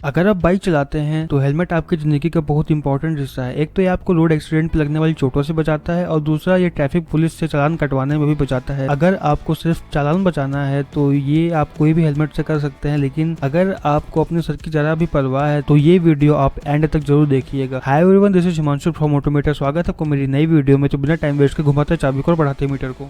अगर आप बाइक चलाते हैं तो हेलमेट आपकी जिंदगी का बहुत इंपॉर्टेंट हिस्सा है। एक तो ये आपको रोड एक्सीडेंट पे लगने वाली चोटों से बचाता है और दूसरा ये ट्रैफिक पुलिस से चालान कटवाने में भी बचाता है। अगर आपको सिर्फ चालान बचाना है तो ये आप कोई भी हेलमेट से कर सकते हैं, लेकिन अगर आपको अपने सर की जरा भी परवाह है तो ये वीडियो आप एंड तक जरूर देखिएगा। Hi everyone, this is Himanshu from odometer. स्वागत है आपको मेरी नई वीडियो में। तो बिना टाइम वेस्ट के घुमाते चाबी को और बढ़ाते मीटर को।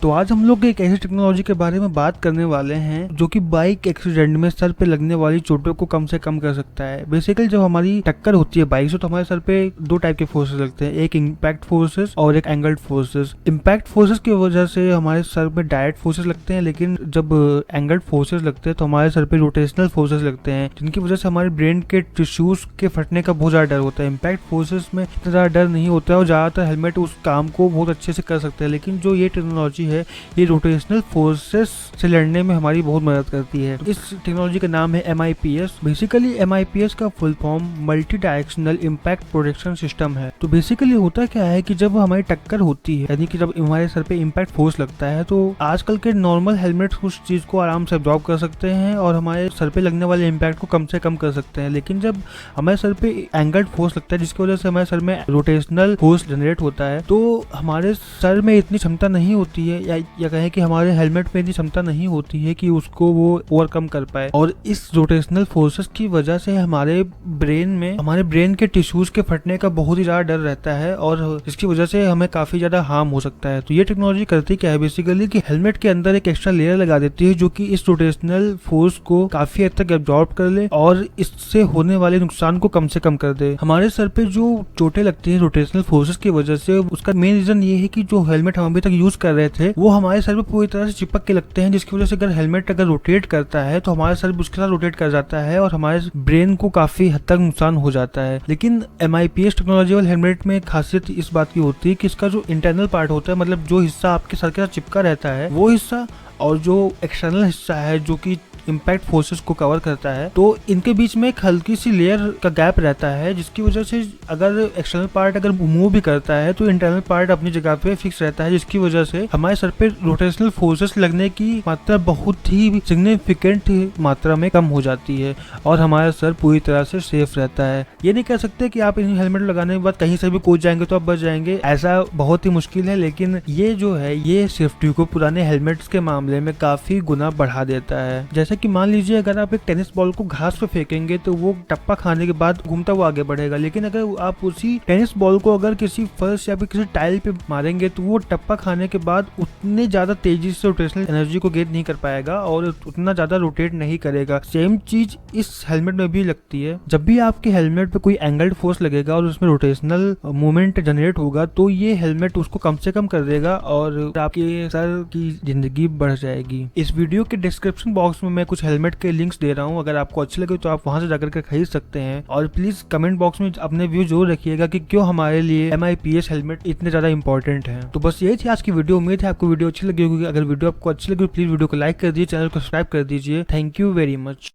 तो आज हम लोग एक ऐसी टेक्नोलॉजी के बारे में बात करने वाले हैं जो कि बाइक एक्सीडेंट में सर पे लगने वाली चोटों को कम से कम कर सकता है। बेसिकली जब हमारी टक्कर होती है बाइक से तो हमारे सर पे दो टाइप के फोर्सेस लगते हैं, एक इम्पैक्ट फोर्सेस और एक एंगल्ड फोर्सेस। इम्पैक्ट फोर्सेस की वजह से हमारे सर पे डायरेक्ट फोर्सेस लगते हैं, लेकिन जब एंगल्ड फोर्सेस लगते हैं तो हमारे सर पे रोटेशनल फोर्सेस लगते हैं, जिनकी वजह से हमारे ब्रेन के टिश्यूज के फटने का बहुत ज्यादा डर होता है। इम्पैक्ट फोर्सेस में इतना ज्यादा डर नहीं होता है और ज्यादातर हेलमेट उस काम को बहुत अच्छे से कर सकते हैं, लेकिन जो ये टेक्नोलॉजी है ये रोटेशनल फोर्सेस से लड़ने में हमारी बहुत मदद करती है। इस टेक्नोलॉजी का नाम है MIPS। बेसिकली MIPS का full form multi directional impact protection system है। तो बेसिकली होता क्या है कि जब हमारी टक्कर होती है, यानी कि जब हमारे सर पे इम्पैक्ट फोर्स लगता है, तो आजकल के नॉर्मल हेलमेट उस चीज को आराम से अब्जॉर्ब कर सकते हैं और हमारे सर पे लगने वाले इम्पैक्ट को कम से कम कर सकते हैं। लेकिन जब हमारे सर पे एंगल्ड फोर्स लगता है, जिसकी वजह से हमारे सर में रोटेशनल फोर्स जनरेट होता है, तो हमारे सर में इतनी क्षमता नहीं होती है या कहें कि हमारे हेलमेट में इतनी क्षमता नहीं होती है कि उसको वो ओवरकम कर पाए। और इस रोटेशनल फोर्सेस की वजह से हमारे ब्रेन के टिश्यूज के फटने का बहुत ही ज्यादा डर रहता है और इसकी वजह से हमें काफी ज्यादा हार्म हो सकता है। तो ये टेक्नोलॉजी करती क्या है बेसिकली कि हेलमेट के अंदर एक एक्स्ट्रा लेयर लगा देती है जो कि इस रोटेशनल फोर्स को काफी हद तक एब्जॉर्ब कर ले और इससे होने वाले नुकसान को कम से कम कर दे। हमारे सर पे जो चोटें लगती है रोटेशनल फोर्सेस की वजह से, उसका मेन रीजन ये है कि जो हेलमेट हम अभी तक यूज कर रहे थे वो हमारे सर पे पूरी तरह से चिपक के लगते हैं, जिसकी वजह से अगर हेलमेट रोटेट करता है तो हमारा सर उसके साथ रोटेट कर जाता है और हमारे ब्रेन को काफी हद तक नुकसान हो जाता है। लेकिन MIPS टेक्नोलॉजी वाले हेलमेट में खासियत इस बात की होती है कि इसका जो इंटरनल पार्ट होता है, मतलब जो हिस्सा आपके सर के साथ चिपका रहता है वो हिस्सा, और जो एक्सटर्नल हिस्सा है जो कि इम्पैक्ट फोर्सेस को कवर करता है, तो इनके बीच में एक हल्की सी लेयर का गैप रहता है, जिसकी वजह से अगर एक्सटर्नल पार्ट अगर मूव भी करता है तो इंटरनल पार्ट अपनी जगह पे फिक्स रहता है, जिसकी वजह से हमारे सर पे रोटेशनल फोर्सेस लगने की मात्रा बहुत ही सिग्निफिकेंट मात्रा में कम हो जाती है और हमारा सर पूरी तरह से सेफ रहता है। ये नहीं कह सकते कि आप इन हेलमेट लगाने के बाद कहीं से भी कूद जाएंगे तो आप बच जाएंगे, ऐसा बहुत ही मुश्किल है, लेकिन ये जो है ये सेफ्टी को पुराने हेलमेट्स के मामले में काफी गुना बढ़ा देता है। जैसे कि मान लीजिए अगर आप एक टेनिस बॉल को घास पे फेंकेंगे तो वो टप्पा खाने के बाद घूमता हुआ आगे बढ़ेगा, लेकिन अगर आप उसी टेनिस बॉल को अगर किसी फर्श या फिर किसी टाइल पे मारेंगे तो वो टप्पा खाने के बाद उतने ज्यादा तेजी से रोटेशनल एनर्जी को गेन नहीं कर पाएगा और उतना ज्यादा रोटेट नहीं करेगा। सेम चीज इस हेलमेट में भी लगती है। जब भी आपके हेलमेट पे कोई एंगल्ड फोर्स लगेगा और उसमें रोटेशनल मूवमेंट जनरेट होगा तो ये हेलमेट उसको कम से कम कर देगा और आपके सर की जिंदगी बढ़ जाएगी। इस वीडियो के डिस्क्रिप्शन बॉक्स में मैं कुछ हेलमेट के लिंक्स दे रहा हूं, अगर आपको अच्छे लगे तो आप वहां से जाकर के खरीद सकते हैं। और प्लीज कमेंट बॉक्स में अपने व्यू जरूर रखिएगा कि क्यों हमारे लिए MIPS हेलमेट इतने ज्यादा इंपॉर्टेंट है। तो बस यही थी आज की वीडियो। उम्मीद है आपको वीडियो अच्छी लगी होगी। अगर वीडियो आपको अच्छी लगी तो प्लीज वीडियो को लाइक कर दीजिए, चैनल को सब्सक्राइब कर दीजिए। Thank you very much.